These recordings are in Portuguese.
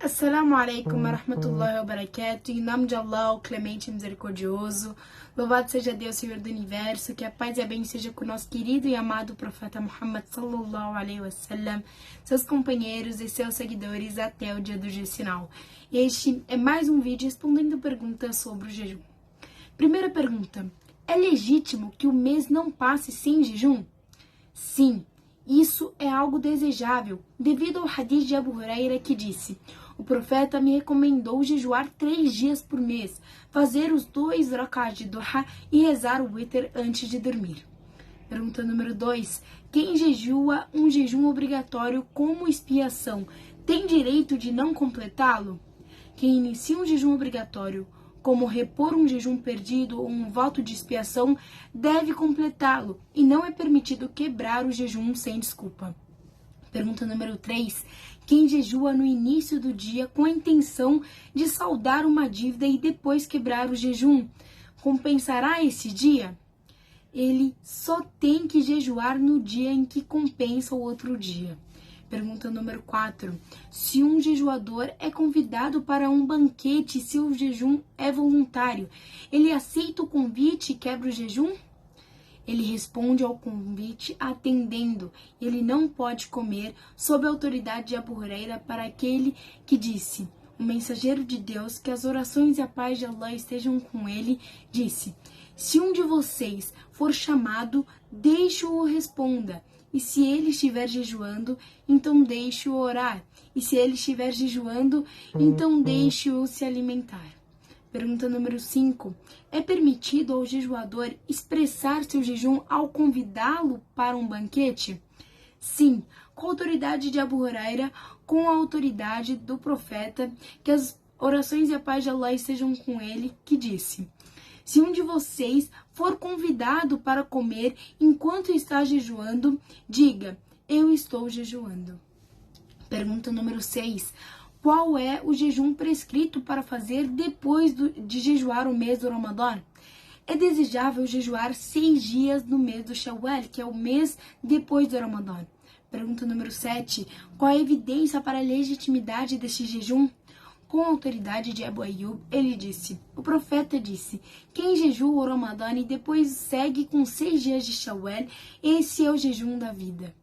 Assalamu alaikum wa rahmatullahi wa barakatuh. Em nome de Allah, o clemente e misericordioso. Louvado seja Deus, Senhor do Universo. Que a paz e a bem seja com o nosso querido e amado profeta Muhammad sallallahu alaihi wasallam, seus companheiros e seus seguidores até o dia do juízo final. Este é mais um vídeo respondendo perguntas sobre o jejum. Primeira pergunta: é legítimo que o mês não passe sem jejum? Sim. Isso é algo desejável, devido ao hadith de Abu Huraira que disse: o profeta me recomendou jejuar 3 dias por mês, fazer os 2 rak'at de duha e rezar o witr antes de dormir. Pergunta número 2. Quem jejua um jejum obrigatório como expiação tem direito de não completá-lo? Quem inicia um jejum obrigatório, como repor um jejum perdido ou um voto de expiação, deve completá-lo e não é permitido quebrar o jejum sem desculpa. Pergunta número 3. Quem jejua no início do dia com a intenção de saldar uma dívida e depois quebrar o jejum, compensará esse dia? Ele só tem que jejuar no dia em que compensa o outro dia. Pergunta número 4. Se um jejuador é convidado para um banquete e seu jejum é voluntário, ele aceita o convite e quebra o jejum? Ele responde ao convite atendendo. Ele não pode comer sob a autoridade de Abu Huraira para aquele que disse: o mensageiro de Deus, que as orações e a paz de Allah estejam com ele, disse: se um de vocês for chamado, deixe-o responda. E se ele estiver jejuando, então deixe-o orar. E se ele estiver jejuando, então deixe-o se alimentar. Pergunta número 5. É permitido ao jejuador expressar seu jejum ao convidá-lo para um banquete? Sim, com a autoridade de Abu Huraira, com a autoridade do profeta, que as orações e a paz de Allah estejam com ele, que disse: se um de vocês for convidado para comer enquanto está jejuando, diga: eu estou jejuando. Pergunta número 6. Qual é o jejum prescrito para fazer depois de jejuar o mês do Ramadã? É desejável jejuar 6 dias no mês do Shawwal, que é o mês depois do Ramadã. Pergunta número 7. Qual a evidência para a legitimidade deste jejum? Com a autoridade de Abu Ayyub, ele disse: o profeta disse: quem jejua o Ramadã e depois segue com 6 dias de Shawwal, esse é o jejum da vida.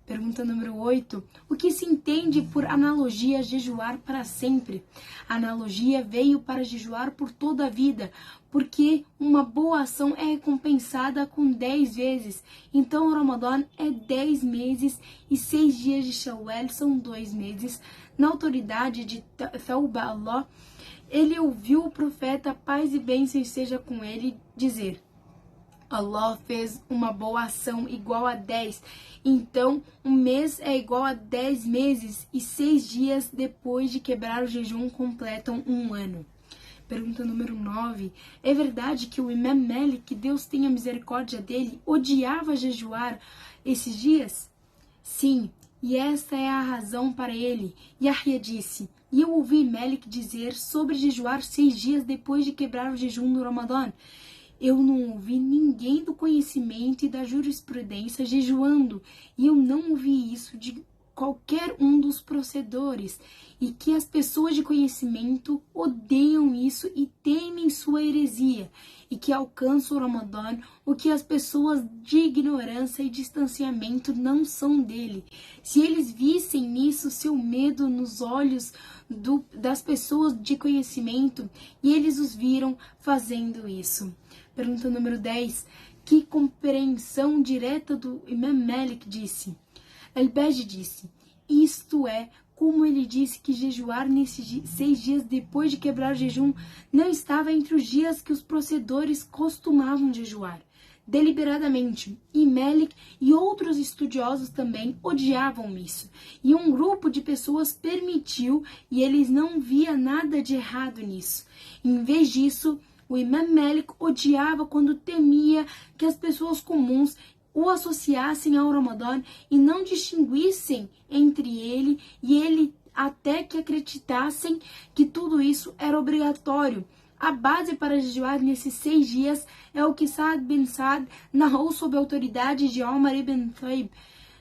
Pergunta número 8. O que se entende por analogia jejuar para sempre? A analogia veio para jejuar por toda a vida, porque uma boa ação é recompensada com 10 vezes. Então o Ramadã é 10 meses e 6 dias de Shawwal são 2 meses. Na autoridade de Thawba Allah, ele ouviu o profeta, paz e bênção seja com ele, dizer: Allah fez uma boa ação igual a 10, então um mês é igual a 10 meses e 6 dias depois de quebrar o jejum completam um ano. Pergunta número 9. É verdade que o Imam Malik, que Deus tenha misericórdia dele, odiava jejuar esses dias? Sim, e esta é a razão para ele. Yahya disse: e eu ouvi Malik dizer sobre jejuar 6 dias depois de quebrar o jejum do Ramadã. Eu não ouvi ninguém do conhecimento e da jurisprudência jejuando, e eu não ouvi isso de qualquer um dos procedores, e que as pessoas de conhecimento odeiam isso e temem sua heresia, e que alcançam o Ramadã, o que as pessoas de ignorância e distanciamento não são dele. Se eles vissem nisso seu medo nos olhos das pessoas de conhecimento, e eles os viram fazendo isso. Pergunta número 10. Que compreensão direta do Imam Malik disse? Al-Baji disse: isto é, como ele disse que jejuar nesses 6 dias depois de quebrar o jejum não estava entre os dias que os procedores costumavam jejuar deliberadamente, e Malik e outros estudiosos também odiavam isso, e um grupo de pessoas permitiu, e eles não via nada de errado nisso. Em vez disso, o Imam Malik odiava quando temia que as pessoas comuns o associassem ao Ramadã e não distinguissem entre ele e ele, até que acreditassem que tudo isso era obrigatório. A base para jejuar nesses 6 dias é o que Sa'd bin Sa'd narrou sob a autoridade de Omar ibn Thaib,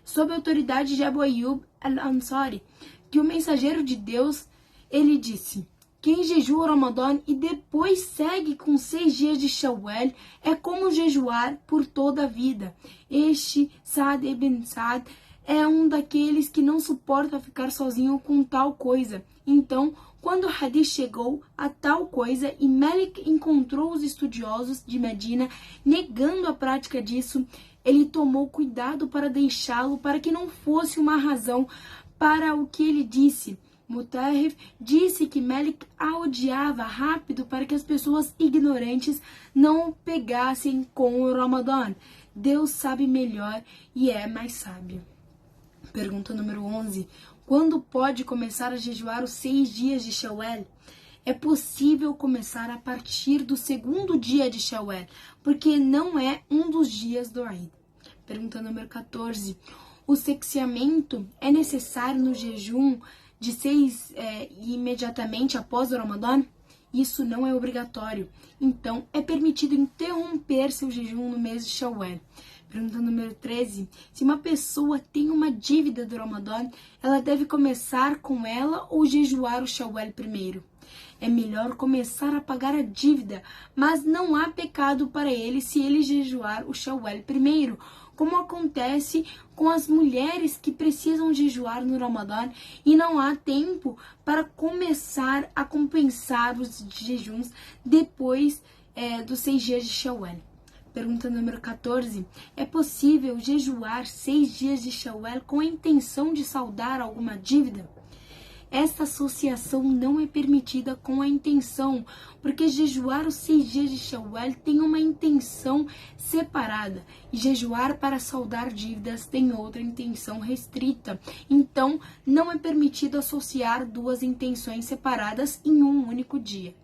sob a autoridade de Abu Ayyub al-Ansari, que o mensageiro de Deus, Ele disse: quem jejua o Ramadã e depois segue com 6 dias de Shawwal é como jejuar por toda a vida. Este Sa'd ibn Sa'd é um daqueles que não suporta ficar sozinho com tal coisa. Então, quando o hadith chegou a tal coisa e Malik encontrou os estudiosos de Medina negando a prática disso, ele tomou cuidado para deixá-lo para que não fosse uma razão para o que ele disse. Mutarrif disse que Malik a odiava rápido para que as pessoas ignorantes não o pegassem com o Ramadã. Deus sabe melhor e é mais sábio. Pergunta número 11. Quando pode começar a jejuar os 6 dias de Shawwal? É possível começar a partir do 2º dia de Shawwal, porque não é um dos dias do Eid. Pergunta número 14. O sexiamento é necessário no jejum de 6 imediatamente após o Ramadã? Isso não é obrigatório. Então, é permitido interromper seu jejum no mês de Shawwal. Pergunta número 13. Se uma pessoa tem uma dívida do Ramadã, ela deve começar com ela ou jejuar o Shawwal primeiro? É melhor começar a pagar a dívida, mas não há pecado para ele se ele jejuar o Shawwal primeiro, como acontece com as mulheres que precisam jejuar no Ramadã e não há tempo para começar a compensar os jejuns depois dos 6 dias de Shawwal. Pergunta número 14. É possível jejuar 6 dias de Shawwal com a intenção de saldar alguma dívida? Esta associação não é permitida com a intenção, porque jejuar os 6 dias de Shawwal tem uma intenção separada e jejuar para saldar dívidas tem outra intenção restrita. Então, não é permitido associar 2 intenções separadas em um único dia.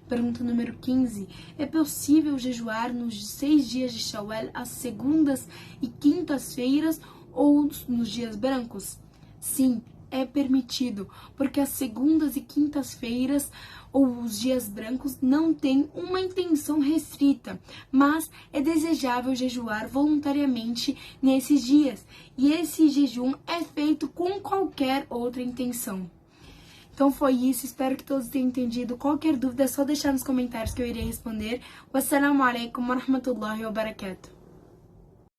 Pergunta número 15. É possível jejuar nos 6 dias de Shawwal às segundas e quintas-feiras ou nos dias brancos? Sim, é permitido, porque as segundas e quintas-feiras ou os dias brancos não têm uma intenção restrita, mas é desejável jejuar voluntariamente nesses dias, e esse jejum é feito com qualquer outra intenção. Então foi isso, espero que todos tenham entendido. Qualquer dúvida é só deixar nos comentários que eu irei responder. Wassalamu alaikum wa rahmatullahi wa barakatuh.